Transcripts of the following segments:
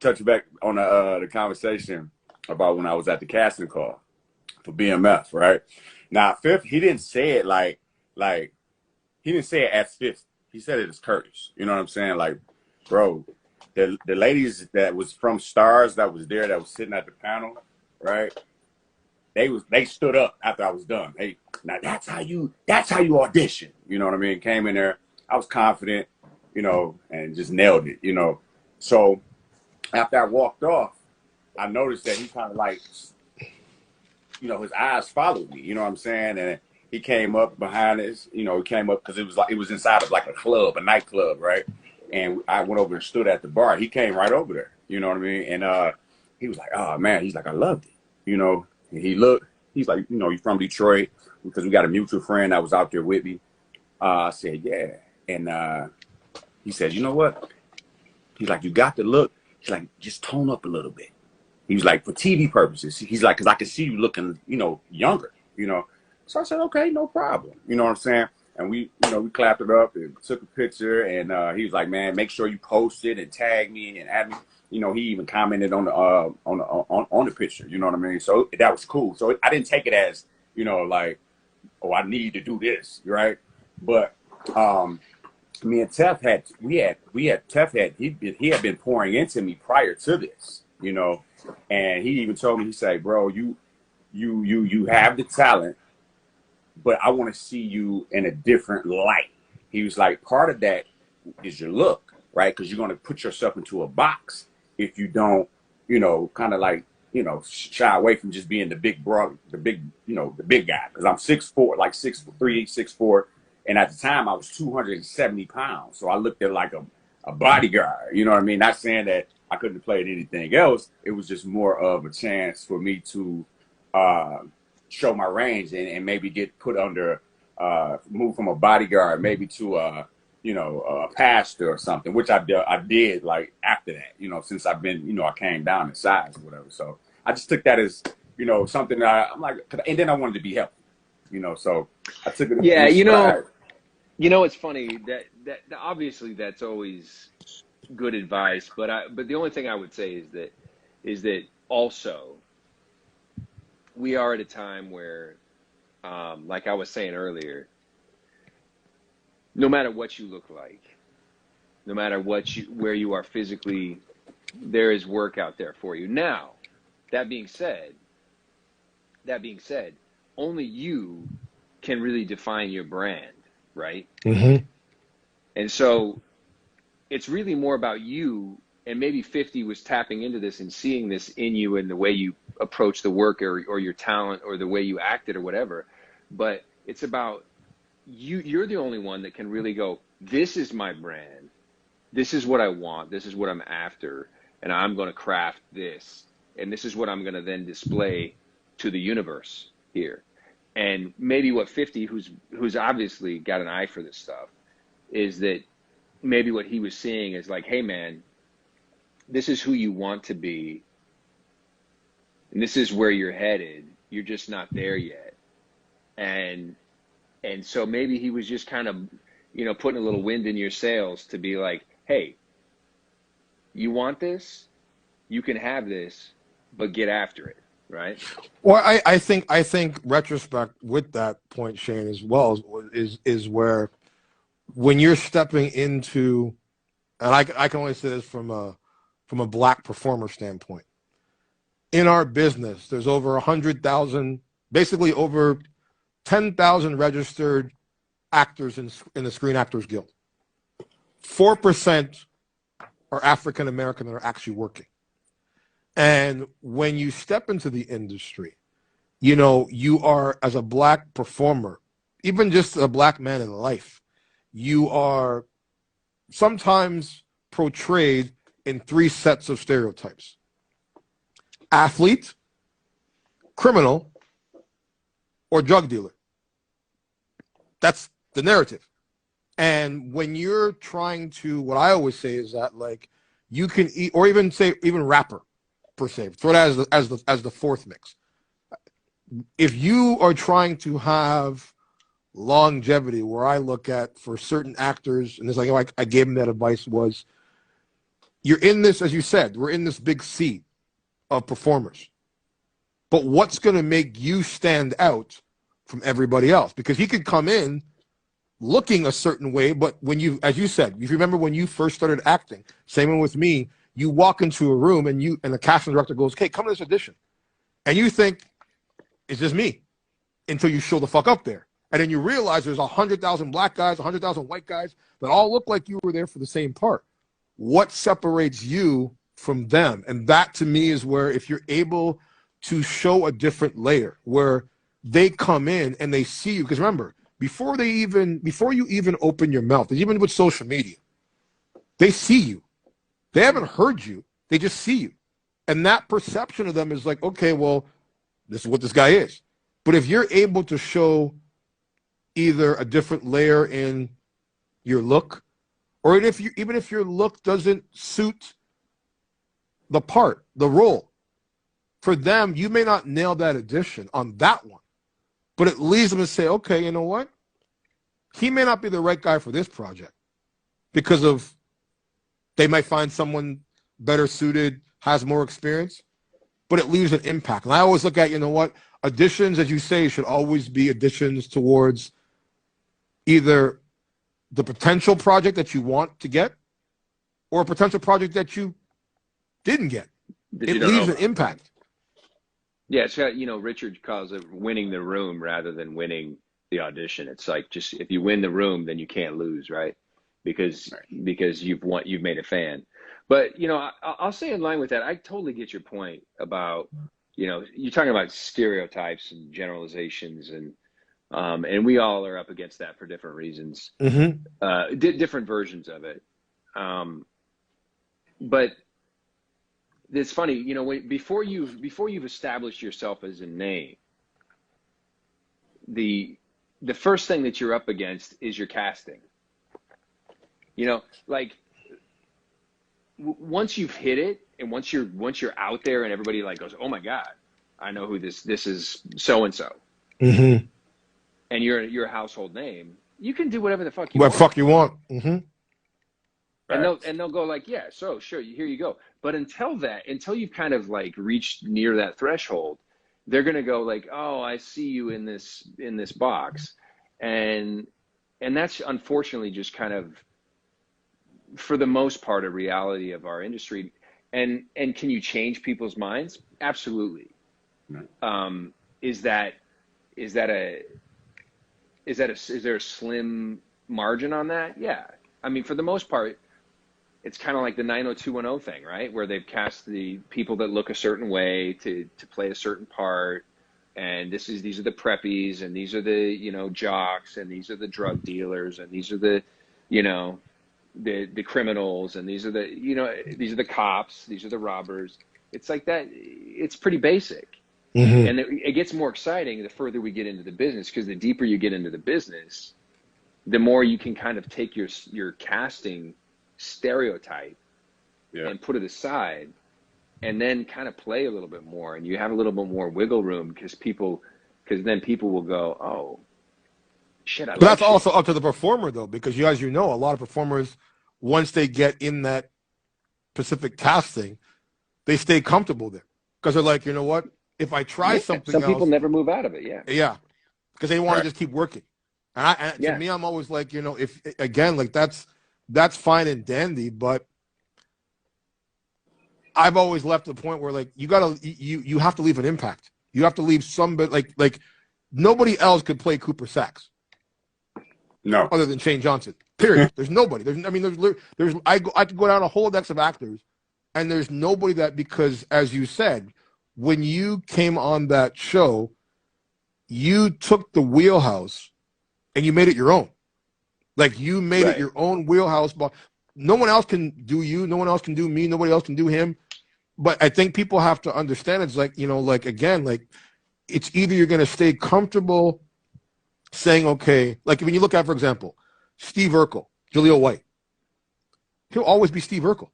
touch back on the conversation about when I was at the casting call for BMF, right? Now, Fifth, he didn't say it like he didn't say it as Fifth. He said it as Curtis. You know what I'm saying? Like, bro, the ladies that was from Stars that was there, that was sitting at the panel, right? They stood up after I was done. Hey, now that's how you audition. You know what I mean? Came in there, I was confident, you know, and just nailed it, you know. So after I walked off, I noticed that he kind of like, you know, his eyes followed me. You know what I'm saying? And he came up behind us. You know, he came up because it was inside of like a club, a nightclub, right? And I went over and stood at the bar. He came right over there. You know what I mean? And he was like, "Oh man," he's like, "I loved it," you know. And he looked. He's like, "You know, you're from Detroit," because we got a mutual friend that was out there with me. I said, "Yeah," and he said, "You know what?" He's like, "You got the look." He's like, "Just tone up a little bit." He was like, "For TV purposes." He's like, "Because I can see you looking, you know, younger," you know. So I said, "Okay, no problem." You know what I'm saying? And we, you know, we clapped it up and took a picture. And he was like, "Man, make sure you post it and tag me and add me." You know, he even commented on the picture. You know what I mean? So that was cool. So I didn't take it as, you know, like, "Oh, I need to do this," right? But me and Tef he had been pouring into me prior to this, you know, and he even told me, he said, "Bro, you have the talent, but I want to see you in a different light." He was like, "Part of that is your look, right? Because you're going to put yourself into a box if you don't, you know, kind of like, you know, shy away from just being the big guy." Because I'm 6'4", like 6'3", 6'4", and at the time I was 270 pounds, so I looked at like a bodyguard. You know what I mean? Not saying that I couldn't have played anything else. It was just more of a chance for me to show my range and maybe get put under, move from a bodyguard maybe to a pastor or something, which I did like after that, you know, since I've been, you know, I came down in size or whatever. So I just took that as, you know, something that I'm like, and then I wanted to be healthy, you know, so I took it. Yeah, you know, it's funny that obviously that's always good advice, but the only thing I would say is that also we are at a time where, like I was saying earlier, no matter what you look like, no matter where you are physically, there is work out there for you. Now, that being said, only you can really define your brand, right? Mm-hmm. And so it's really more about you, and maybe 50 was tapping into this and seeing this in you and the way you approach the work or your talent or the way you acted or whatever. But it's about you're the only one that can really go, "This is my brand. This is what I want. This is what I'm after. And I'm going to craft this. And this is what I'm going to then display to the universe here." And maybe what 50, who's obviously got an eye for this stuff, is that maybe what he was seeing is like, "Hey man, this is who you want to be. And this is where you're headed. You're just not there yet." And so maybe he was just kind of, you know, putting a little wind in your sails to be like, "Hey, you want this? You can have this, but get after it," right? Well, I think retrospect with that point, Shane, as well, is where when you're stepping into, and I can only say this from a black performer standpoint. In our business, there's over 100,000, basically over 10,000 registered actors in the Screen Actors Guild. 4% are African American that are actually working. And when you step into the industry, you know, you are, as a black performer, even just a black man in life, you are sometimes portrayed in 3 sets of stereotypes: athlete, criminal, or drug dealer. That's the narrative. And when you're trying to, what I always say is that, like, you can eat, or even say even rapper per se, throw that as the fourth mix. If you are trying to have longevity, where I look at for certain actors, and it's like I gave them that advice, was you're in this, as you said, we're in this big sea of performers. But what's going to make you stand out from everybody else? Because he could come in looking a certain way, but when you, as you said, if you remember when you first started acting, same one with me, you walk into a room and the casting director goes, "Okay, come to this audition," and you think it's just me until you show the fuck up there, and then you realize there's 100,000 black guys, 100,000 white guys that all look like you were there for the same part. What separates you from them? And that to me is where, if you're able to show a different layer, where they come in and they see you, because remember, before you even open your mouth, even with social media, they see you. They haven't heard you. They just see you. And that perception of them is like, okay, well, this is what this guy is. But if you're able to show either a different layer in your look, or even if your look doesn't suit the part, the role, for them, you may not nail that audition on that one, but it leads them to say, okay, you know what? He may not be the right guy for this project because of, they might find someone better suited, has more experience, but it leaves an impact. And I always look at, you know what? Auditions, as you say, should always be auditions towards either the potential project that you want to get or a potential project that you didn't get. It leaves an impact. Yeah, it's got, Richard calls it winning the room rather than winning the audition. It's like, just if you win the room, then you can't lose, right? Because you've made a fan. But I'll say in line with that, I totally get your point about you're talking about stereotypes and generalizations, and we all are up against that for different reasons, different versions of it. But it's funny, before you've established yourself as a name, the first thing that you're up against is your casting. Like once you've hit it, and once you're out there, and everybody like goes, "Oh my God, I know who this is, so and so," and you're a household name, you can do whatever the fuck you want. What fuck you want? And they'll go like, "Yeah, so sure, here you go." But until you've kind of like reached near that threshold, they're gonna go like, "Oh, I see you in this box," and that's unfortunately just kind of, for the most part, a reality of our industry. And can you change people's minds? Absolutely. Is there a slim margin on that? Yeah. I mean, for the most part, it's kind of like the 90210 thing, right? Where they've cast the people that look a certain way to play a certain part. And these are the preppies, and these are the, jocks, and these are the drug dealers, and these are the, the criminals, and these are the cops, these are the robbers. It's like that. It's pretty basic. And it gets more exciting the further we get into the business, because the deeper you get into the business, the more you can kind of take your casting stereotype and put it aside, and then kind of play a little bit more, and you have a little bit more wiggle room, because then people will go, "Oh shit, But that's also up to the performer, though, because as you know, a lot of performers, once they get in that specific casting, they stay comfortable there, because they're like, you know what? If I try something else, some people never move out of it. Yeah, because they want to just keep working. And to me, I'm always like, if again, like that's fine and dandy, but I've always left the point where, like, you have to leave an impact. You have to leave somebody, like nobody else could play Cooper Sax. No, other than Shane Johnson. Period. There's nobody. I could go down a whole Rolodex of actors, and there's nobody that, because as you said, when you came on that show, you took the wheelhouse and you made it your own. Like, you made it your own wheelhouse. But no one else can do you. No one else can do me. Nobody else can do him. But I think people have to understand, it's like, again, like, it's either you're going to stay comfortable saying, okay, like when you look at, for example, Steve Urkel, Jaleel White, he'll always be Steve Urkel.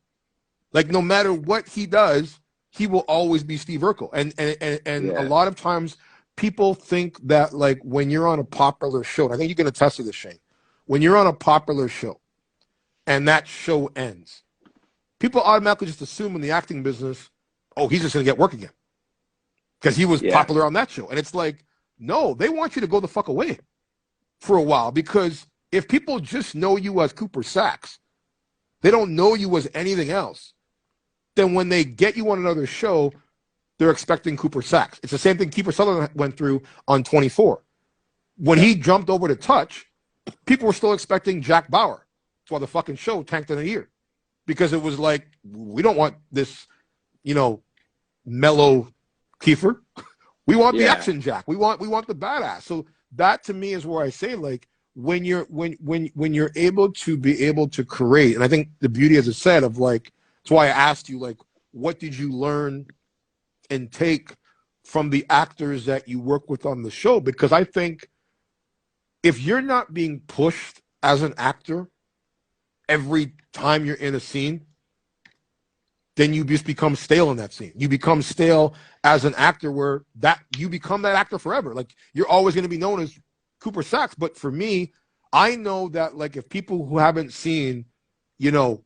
Like, no matter what he does, he will always be Steve Urkel. And a lot of times people think that, like, when you're on a popular show, and I think you can attest to this, Shane, when you're on a popular show and that show ends, people automatically just assume in the acting business, oh, he's just going to get work again because he was popular on that show. And it's like, no, they want you to go the fuck away for a while, because if people just know you as Cooper Saxe, they don't know you as anything else, then when they get you on another show, they're expecting Cooper Saxe. It's the same thing Kiefer Sutherland went through on 24. When he jumped over to Touch, people were still expecting Jack Bauer. That's why the fucking show tanked in a year, because it was like, we don't want this, you know, mellow Kiefer. We want the action Jack. We want the badass. So that to me is where I say, like, when you're able to create, and I think the beauty, as I said, of like, that's why I asked you, like, what did you learn and take from the actors that you work with on the show? Because I think if you're not being pushed as an actor every time you're in a scene, then you just become stale in that scene. You become stale as an actor, where that you become that actor forever. Like, you're always going to be known as Cooper Saxe. But for me, I know that, like, if people who haven't seen, you know,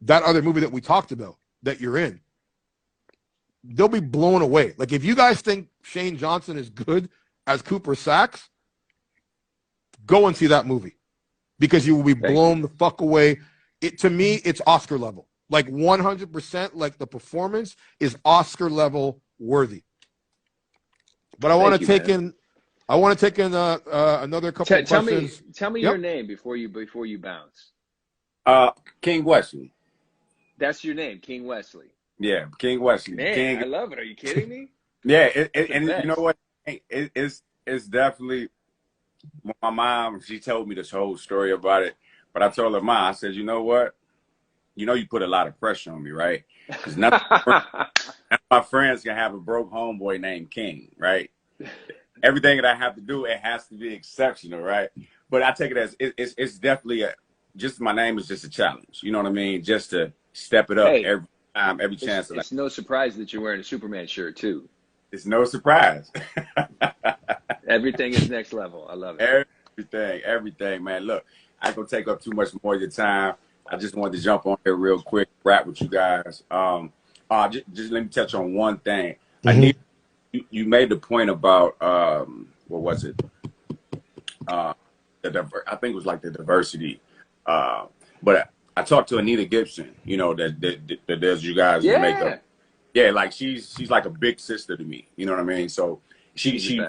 that other movie that we talked about that you're in, they'll be blown away. Like, if you guys think Shane Johnson is good as Cooper Saxe, go and see that movie, because you will be blown the fuck away. To me, it's Oscar level. Like, 100%, like, the performance is Oscar level worthy. But I want to take in another couple of questions. Tell me your name before you bounce. King Wesley. That's your name, King Wesley. Yeah, King Wesley. Man, King. I love it. Are you kidding me? Yeah, and you know what? It's definitely, my mom, she told me this whole story about it, but I told her, Mom, I said, you know what? You know, you put a lot of pressure on me, right? Because none of my friends can have a broke homeboy named King, right? Everything that I have to do, it has to be exceptional, right? But I take it as it's definitely just my name is just a challenge. You know what I mean? Just to step it up every time, every chance. It's no surprise that you're wearing a Superman shirt too. It's no surprise. Everything is next level. I love it. Everything, man. Look, I ain't gonna take up too much more of your time. I just wanted to jump on here real quick, rap with you guys. Just let me touch on one thing. Mm-hmm. You made the point about what was it? I think it was like the diversity. But I talked to Anita Gibson. You know that does you guys makeup. Yeah, like she's like a big sister to me. You know what I mean? So she